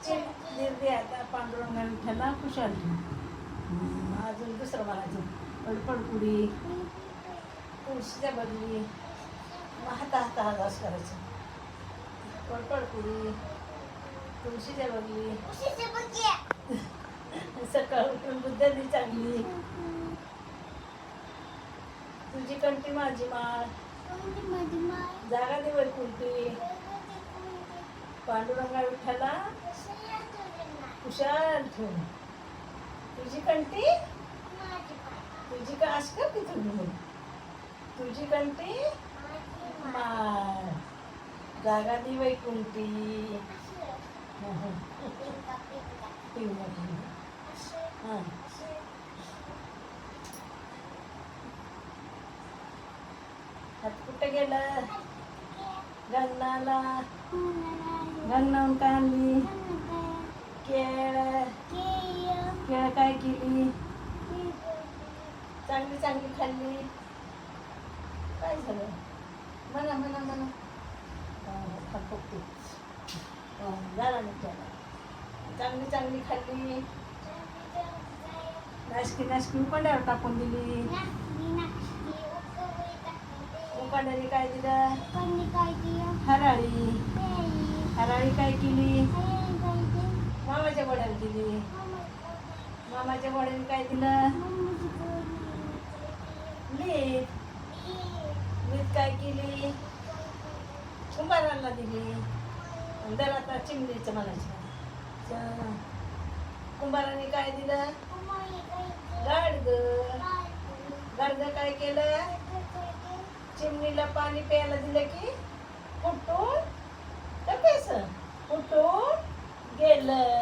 निर्दे आता पांडुरंगा विठ्ठला खुशाल अजून दुसरं म्हणायचं पडपडकुडी तुळशीच्या बदली हाता हाता हात करायचं पडपडकुडी तुळशीच्या बदली सकाळ उठून बुद्धी चांगली तुझी कंठी माझी माळ जागा दे वैकुंठी पांडुरंगा विठ्ठला कुशाल ठेव तुझी कंठी तुझी का अशी का ती तुम्ही तुझी कंठी माळ जागा दे वैकुंठी हां हात कुठे गेलं गंगनाला गंगनाहून काय आणली केळ केळ काय केली चांगली चांगली खाल्ली काय झालं म्हणा म्हणा म्हणा फक्त झाला ना त्याला चांगली चांगली खाल्ली नाशकी नाशकी उपाड्यावर टाकून दिली उपाड्याने काय दिलं हराळी हराळी काय केली मामाच्या वड्याला दिली मामाच्या वड्याने काय दिलं मीठ मीठ काय केली कुंभाराला दिली दर आता चिमणीचं म्हणायचं कुंभाराने काय दिलं गाडगं गाडगं काय केलं चिमणीला पाणी प्यायला दिलं की फुटून कसं फुटून गेलं